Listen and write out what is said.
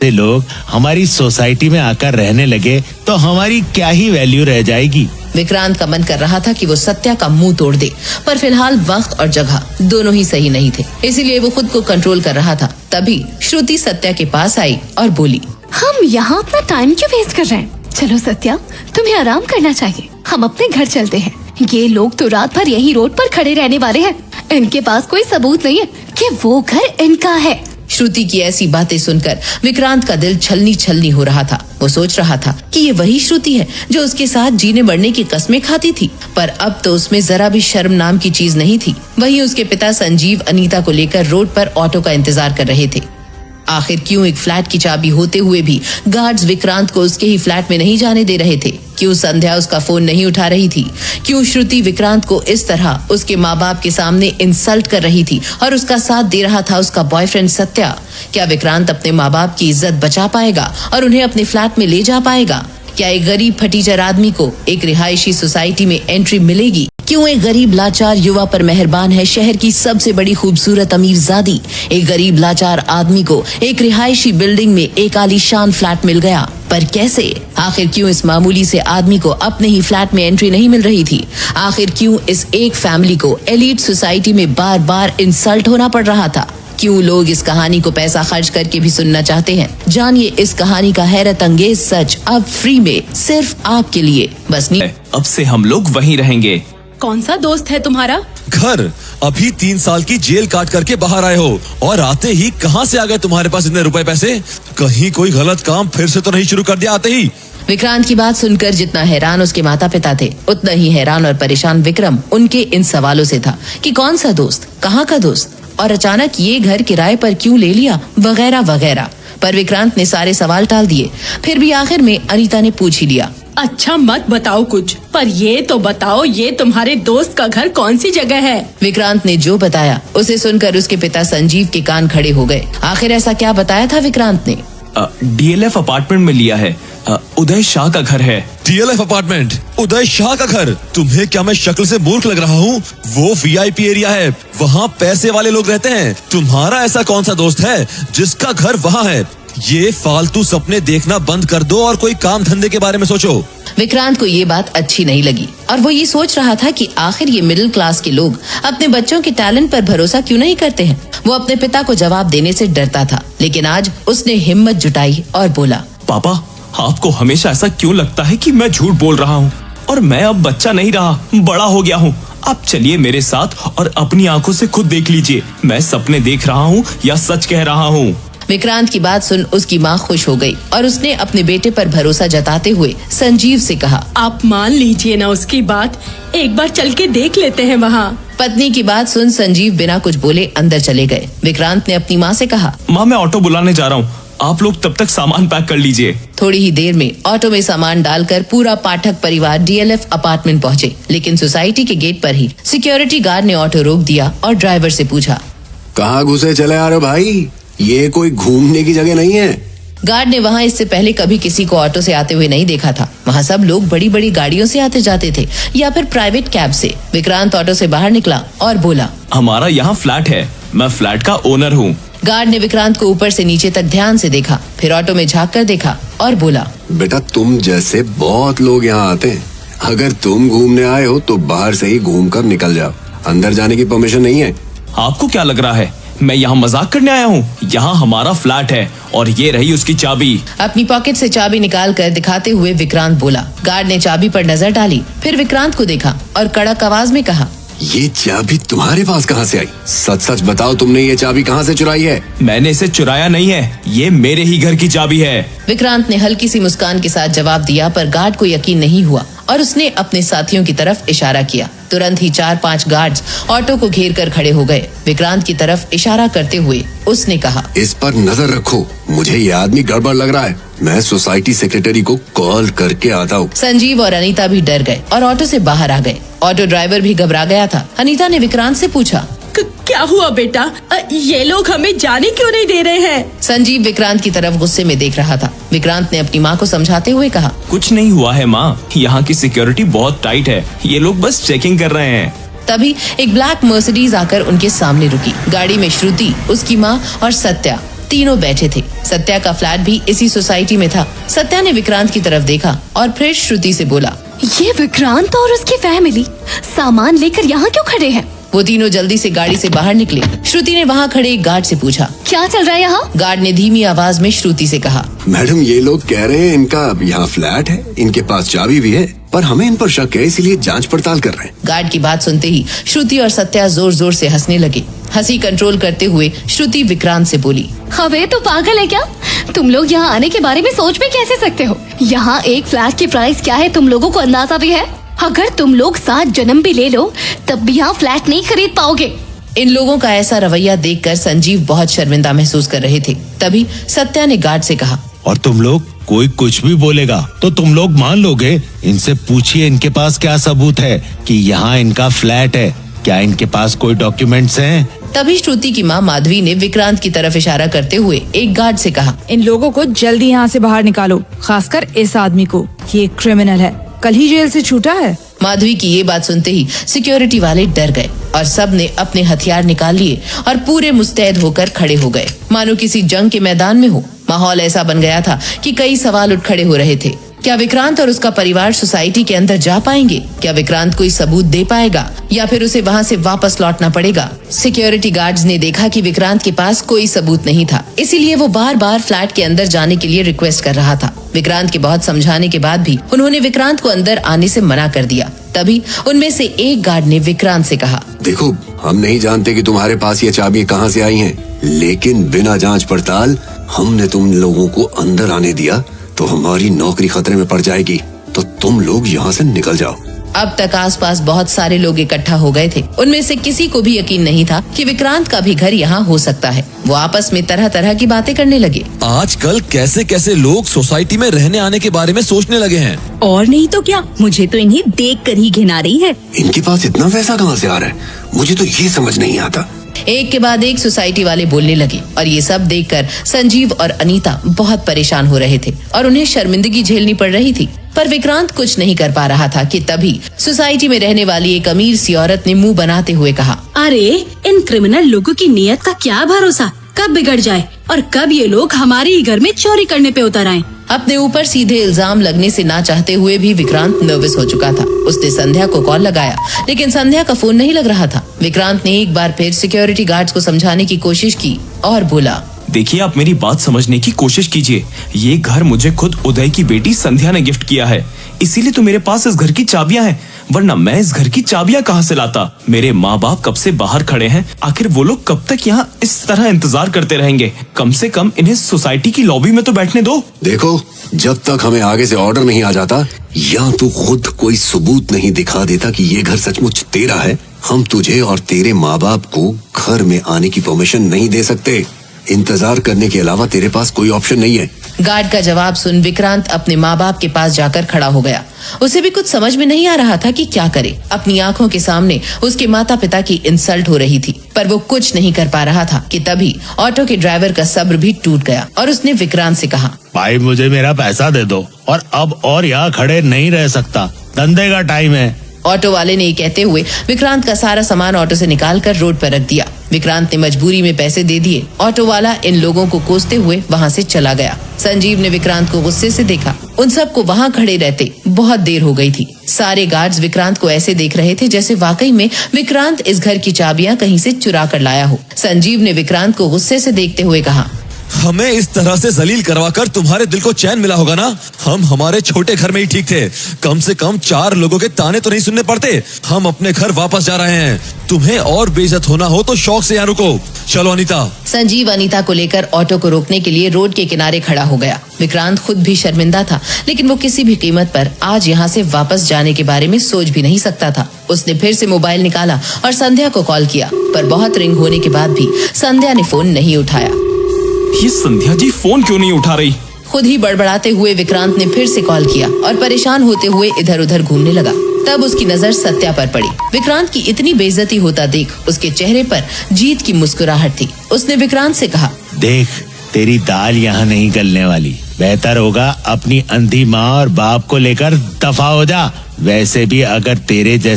लोग हमारी सोसाइटी में आकर रहने लगे तो हमारी क्या ही वैल्यू रह जाएगी। विक्रांत का मन कर रहा था कि वो सत्या का मुंह तोड़ दे, पर फिलहाल वक्त और जगह दोनों ही सही नहीं थे, इसीलिए वो खुद को कंट्रोल कर रहा था। तभी श्रुति सत्या के पास आई और बोली, हम यहाँ अपना टाइम क्यों वेस्ट कर रहे हैं? चलो सत्या, तुम्हें आराम करना चाहिए, हम अपने घर चलते हैं। ये लोग तो रात भर यही रोड पर खड़े रहने वाले हैं। इनके पास कोई सबूत नहीं है कि वो घर इनका है। श्रुति की ऐसी बातें सुनकर विक्रांत का दिल छलनी छलनी हो रहा था। वो सोच रहा था कि ये वही श्रुति है जो उसके साथ जीने मरने की कस्में खाती थी, पर अब तो उसमें जरा भी शर्म नाम की चीज नहीं थी। वहीं उसके पिता संजीव अनीता को लेकर रोड पर ऑटो का इंतजार कर रहे थे। आखिर क्यों एक फ्लैट की चाबी होते हुए भी गार्ड्स विक्रांत को उसके ही फ्लैट में नहीं जाने दे रहे थे? क्यों संध्या उसका फोन नहीं उठा रही थी? क्यों श्रुति विक्रांत को इस तरह उसके माँ बाप के सामने इंसल्ट कर रही थी और उसका साथ दे रहा था उसका बॉयफ्रेंड सत्या? क्या विक्रांत अपने माँ बाप की इज्जत बचा पाएगा और उन्हें अपने फ्लैट में ले जा पाएगा? क्या एक गरीब फटीचर आदमी को एक रिहायशी सोसाइटी में एंट्री मिलेगी? क्यों एक गरीब लाचार युवा पर मेहरबान है शहर की सबसे बड़ी खूबसूरत अमीरजादी? एक गरीब लाचार आदमी को एक रिहायशी बिल्डिंग में एक आलीशान फ्लैट मिल गया, पर कैसे? आखिर क्यों इस मामूली से आदमी को अपने ही फ्लैट में एंट्री नहीं मिल रही थी? आखिर क्यों इस एक फैमिली को एलीट सोसाइटी में बार बार इंसल्ट होना पड़ रहा था? क्यों लोग इस कहानी को पैसा खर्च करके भी सुनना चाहते हैं? जानिए इस कहानी का हैरत अंगेज सच अब फ्री में सिर्फ आपके लिए। बस नहीं, अब से हम लोग वहीं रहेंगे। कौन सा दोस्त है तुम्हारा? घर। अभी 3 साल की जेल काट करके बाहर आए हो और आते ही कहाँ से आ गए तुम्हारे पास इतने रुपए पैसे? कहीं कोई गलत काम फिर से तो नहीं शुरू कर दिया आते ही? विक्रांत की बात सुनकर जितना हैरान उसके माता पिता थे, उतना ही हैरान और परेशान विक्रम उनके इन सवालों से था कि कौन सा दोस्त, कहाँ का दोस्त, और अचानक ये घर किराए पर क्यों ले लिया, वगैरह वगैरह। पर विक्रांत ने सारे सवाल टाल दिए। फिर भी आखिर में अनीता ने पूछ ही लिया, अच्छा मत बताओ कुछ, पर ये तो बताओ ये तुम्हारे दोस्त का घर कौन सी जगह है? विक्रांत ने जो बताया उसे सुनकर उसके पिता संजीव के कान खड़े हो गए। आखिर ऐसा क्या बताया था विक्रांत ने? DLF अपार्टमेंट में लिया है। उदय शाह का घर है। DLF apartment? उदय शाह का घर? तुम्हें क्या मैं शक्ल से मूर्ख लग रहा हूँ? वो VIP एरिया है, वहाँ पैसे वाले लोग रहते हैं। तुम्हारा ऐसा कौन सा दोस्त है जिसका घर वहाँ है? ये फालतू सपने देखना बंद कर दो और कोई काम धंधे के बारे में सोचो। विक्रांत को ये बात अच्छी नहीं लगी और वो ये सोच रहा था कि आखिर ये मिडिल क्लास के लोग अपने बच्चों के टैलेंट पर भरोसा क्यों नहीं करते हैं। वो अपने पिता को जवाब देने से डरता था, लेकिन आज उसने हिम्मत जुटाई और बोला, पापा, आपको हमेशा ऐसा क्यों लगता है कि मैं झूठ बोल रहा हूँ? और मैं अब बच्चा नहीं रहा, बड़ा हो गया हूँ। आप चलिए मेरे साथ और अपनी आंखों से खुद देख लीजिए, मैं सपने देख रहा हूँ या सच कह रहा हूँ। विक्रांत की बात सुन उसकी माँ खुश हो गई और उसने अपने बेटे पर भरोसा जताते हुए संजीव से कहा, आप मान लीजिए ना उसकी बात, एक बार चल के देख लेते हैं वहाँ। पत्नी की बात सुन संजीव बिना कुछ बोले अंदर चले गए। विक्रांत ने अपनी माँ से कहा, माँ मैं ऑटो बुलाने जा रहा हूँ, आप लोग तब तक सामान पैक कर लीजिए। थोड़ी ही देर में ऑटो में सामान डालकर पूरा पाठक परिवार DLF अपार्टमेंट पहुँचे, लेकिन सोसाइटी के गेट पर ही सिक्योरिटी गार्ड ने ऑटो रोक दिया और ड्राइवर से पूछा, कहाँ घुसे चले आ रहे हो भाई? ये कोई घूमने की जगह नहीं है। गार्ड ने वहाँ इससे पहले कभी किसी को ऑटो से आते हुए नहीं देखा था। वहाँ सब लोग बड़ी बड़ी गाड़ियों से आते जाते थे या फिर प्राइवेट कैब से। विक्रांत ऑटो से बाहर निकला और बोला, हमारा यहाँ फ्लैट है, मैं फ्लैट का ओनर हूँ। गार्ड ने विक्रांत को ऊपर से नीचे तक ध्यान से देखा, फिर ऑटो में झांक कर देखा और बोला, बेटा तुम जैसे बहुत लोग यहाँ आते हैं, अगर तुम घूमने आए हो तो बाहर से ही घूम कर निकल जाओ, अंदर जाने की परमिशन नहीं है। आपको क्या लग रहा है मैं यहाँ मजाक करने आया हूँ? यहाँ हमारा फ्लैट है और ये रही उसकी चाबी। अपनी पॉकेट से चाबी निकाल कर दिखाते हुए विक्रांत बोला। गार्ड ने चाबी पर नजर डाली, फिर विक्रांत को देखा और कड़क आवाज में कहा, ये चाबी तुम्हारे पास कहाँ से आई? सच सच बताओ, तुमने ये चाबी कहाँ से चुराई है? मैंने इसे चुराया नहीं है, ये मेरे ही घर की चाबी है। विक्रांत ने हल्की सी मुस्कान के साथ जवाब दिया, पर गार्ड को यकीन नहीं हुआ और उसने अपने साथियों की तरफ इशारा किया। तुरंत ही 4-5 गार्ड्स ऑटो को घेर कर खड़े हो गए। विक्रांत की तरफ इशारा करते हुए उसने कहा, इस पर नजर रखो, मुझे ये आदमी गड़बड़ लग रहा है, मैं सोसाइटी सेक्रेटरी को कॉल करके आता हूँ। संजीव और अनीता भी डर गए और ऑटो से बाहर आ गए। ऑटो ड्राइवर भी घबरा गया था। अनीता ने विक्रांत से पूछा, क्या हुआ बेटा? ये लोग हमें जाने क्यों नहीं दे रहे हैं? संजीव विक्रांत की तरफ गुस्से में देख रहा था। विक्रांत ने अपनी माँ को समझाते हुए कहा, कुछ नहीं हुआ है माँ, यहाँ की सिक्योरिटी बहुत टाइट है, ये लोग बस चेकिंग कर रहे हैं। तभी एक ब्लैक मर्सिडीज आकर उनके सामने रुकी। गाड़ी में श्रुति, उसकी माँ और सत्या तीनों बैठे थे। सत्या का फ्लैट भी इसी सोसाइटी में था। सत्या ने विक्रांत की तरफ देखा और फिर श्रुति से बोला, ये विक्रांत और उसकी फैमिली सामान लेकर यहाँ क्यों खड़े हैं? वो तीनों जल्दी से गाड़ी से बाहर निकले। श्रुति ने वहाँ खड़े एक गार्ड से पूछा, क्या चल रहा है यहाँ? गार्ड ने धीमी आवाज में श्रुति से कहा, मैडम ये लोग कह रहे हैं इनका यहाँ फ्लैट है, इनके पास चाबी भी है, पर हमें इन पर शक है, इसीलिए जांच पड़ताल कर रहे हैं। गार्ड की बात सुनते ही श्रुति और सत्या जोर जोर से हंसने लगे। हंसी कंट्रोल करते हुए श्रुति विक्रांत से बोली, हवे तो पागल है क्या? तुम लोग यहाँ आने के बारे में सोच भी कैसे सकते हो? यहाँ एक फ्लैट की प्राइस क्या है तुम लोगों को अंदाजा भी है? अगर तुम लोग 7 जन्म भी ले लो तब भी यहाँ फ्लैट नहीं खरीद पाओगे। इन लोगों का ऐसा रवैया देखकर संजीव बहुत शर्मिंदा महसूस कर रहे थे। तभी सत्या ने गार्ड से कहा, और तुम लोग कोई कुछ भी बोलेगा तो तुम लोग मान लोगे? इनसे पूछिए इनके पास क्या सबूत है कि यहाँ इनका फ्लैट है। क्या इनके पास कोई डॉक्यूमेंट्स हैं? तभी श्रुति की माँ माधवी ने विक्रांत की तरफ इशारा करते हुए एक गार्ड से कहा, इन लोगों को जल्दी यहाँ से बाहर निकालो, खासकर इस आदमी को, ये क्रिमिनल है, कल ही जेल से छूटा है। माधवी की ये बात सुनते ही सिक्योरिटी वाले डर गए और सब ने अपने हथियार निकाल लिए और पूरे मुस्तैद होकर खड़े हो गए, मानो किसी जंग के मैदान में हो। माहौल ऐसा बन गया था कि कई सवाल उठ खड़े हो रहे थे। क्या विक्रांत और उसका परिवार सोसाइटी के अंदर जा पाएंगे? क्या विक्रांत कोई सबूत दे पाएगा या फिर उसे वहाँ से वापस लौटना पड़ेगा? सिक्योरिटी गार्ड्स ने देखा कि विक्रांत के पास कोई सबूत नहीं था, इसीलिए वो बार बार फ्लैट के अंदर जाने के लिए रिक्वेस्ट कर रहा था। विक्रांत के बहुत समझाने के बाद भी उन्होंने विक्रांत को अंदर आने से मना कर दिया। तभी उनमें से एक गार्ड ने विक्रांत से कहा, देखो हम नहीं जानते कि तुम्हारे पास ये चाबी कहाँ से आई हैं, लेकिन बिना जांच पड़ताल हमने तुम लोगों को अंदर आने दिया तो हमारी नौकरी खतरे में पड़ जाएगी, तो तुम लोग यहाँ से निकल जाओ। अब तक आसपास बहुत सारे लोग इकट्ठा हो गए थे। उनमें से किसी को भी यकीन नहीं था कि विक्रांत का भी घर यहाँ हो सकता है। वो आपस में तरह तरह की बातें करने लगे। आजकल कैसे कैसे लोग सोसाइटी में रहने आने के बारे में सोचने लगे हैं। और नहीं तो क्या, मुझे तो इन्हें देख कर ही घिन आ रही है। इनके पास इतना पैसा कहाँ से आ रहा है, मुझे तो ये समझ नहीं आता। एक के बाद एक सोसाइटी वाले बोलने लगे और ये सब देखकर संजीव और अनीता बहुत परेशान हो रहे थे और उन्हें शर्मिंदगी झेलनी पड़ रही थी। पर विक्रांत कुछ नहीं कर पा रहा था कि तभी सोसाइटी में रहने वाली एक अमीर सी औरत ने मुंह बनाते हुए कहा, अरे इन क्रिमिनल लोगों की नीयत का क्या भरोसा, कब बिगड़ जाए और कब ये लोग हमारे ही घर में चोरी करने पे उतर आए। अपने ऊपर सीधे इल्जाम लगने से ना चाहते हुए भी विक्रांत नर्वस हो चुका था। उसने संध्या को कॉल लगाया, लेकिन संध्या का फोन नहीं लग रहा था। विक्रांत ने एक बार फिर सिक्योरिटी गार्ड्स को समझाने की कोशिश की और बोला, देखिए आप मेरी बात समझने की कोशिश कीजिए। ये घर मुझे खुद उदय की बेटी संध्या ने गिफ्ट किया है, इसीलिए तो मेरे पास इस घर की चाबियां हैं, वरना मैं इस घर की चाबियां कहां से लाता। मेरे माँ बाप कब से बाहर खड़े हैं, आखिर वो लोग कब तक यहाँ इस तरह इंतजार करते रहेंगे? कम से कम इन्हें सोसाइटी की लॉबी में तो बैठने दो। देखो जब तक हमें आगे से ऑर्डर नहीं आ जाता या तू खुद कोई सबूत नहीं दिखा देता कि ये घर सचमुच तेरा है, हम तुझे और तेरे माँ बाप को घर में आने की परमिशन नहीं दे सकते। इंतजार करने के अलावा तेरे पास कोई ऑप्शन नहीं है। गार्ड का जवाब सुन विक्रांत अपने माँ बाप के पास जाकर खड़ा हो गया। उसे भी कुछ समझ में नहीं आ रहा था कि क्या करे। अपनी आंखों के सामने उसके माता पिता की इंसल्ट हो रही थी, पर वो कुछ नहीं कर पा रहा था कि तभी ऑटो के ड्राइवर का सब्र भी टूट गया और उसने विक्रांत से कहा, भाई मुझे मेरा पैसा दे दो और अब और यहाँ खड़े नहीं रह सकता, धंधे का टाइम है। ऑटो वाले ने ये कहते हुए विक्रांत का सारा सामान ऑटो से निकालकर रोड पर रख दिया। विक्रांत ने मजबूरी में पैसे दे दिए। ऑटो वाला इन लोगों को कोसते हुए वहाँ से चला गया। संजीव ने विक्रांत को गुस्से से देखा। उन सबको वहाँ खड़े रहते बहुत देर हो गई थी। सारे गार्ड्स विक्रांत को ऐसे देख रहे थे जैसे वाकई में विक्रांत इस घर की चाबियां कहीं से चुरा कर लाया हो। संजीव ने विक्रांत को गुस्से से देखते हुए कहा, हमें इस तरह से जलील करवाकर तुम्हारे दिल को चैन मिला होगा ना? हम हमारे छोटे घर में ही ठीक थे, कम से कम 4 लोगों के ताने तो नहीं सुनने पड़ते। हम अपने घर वापस जा रहे हैं, तुम्हें और बेइज्जत होना हो तो शौक से यहाँ रुको। चलो अनीता। संजीव अनीता को लेकर ऑटो को रोकने के लिए रोड के किनारे खड़ा हो गया। विक्रांत खुद भी शर्मिंदा था, लेकिन वो किसी भी कीमत पर आज यहाँ से वापस जाने के बारे में सोच भी नहीं सकता था। उसने फिर से मोबाइल निकाला और संध्या को कॉल किया, पर बहुत रिंग होने के बाद भी संध्या ने फोन नहीं उठाया। ये संध्या जी फोन क्यों नहीं उठा रही? खुद ही बड़बड़ाते हुए विक्रांत ने फिर से कॉल किया और परेशान होते हुए इधर उधर घूमने लगा। तब उसकी नजर सत्या पर पड़ी। विक्रांत की इतनी बेइज्जती होता देख उसके चेहरे पर जीत की मुस्कुराहट थी। उसने विक्रांत से कहा, देख तेरी दाल यहाँ नहीं गलने वाली, बेहतर होगा अपनी अंधी माँ और बाप को लेकर दफा हो जा। वैसे भी अगर तेरे जैसे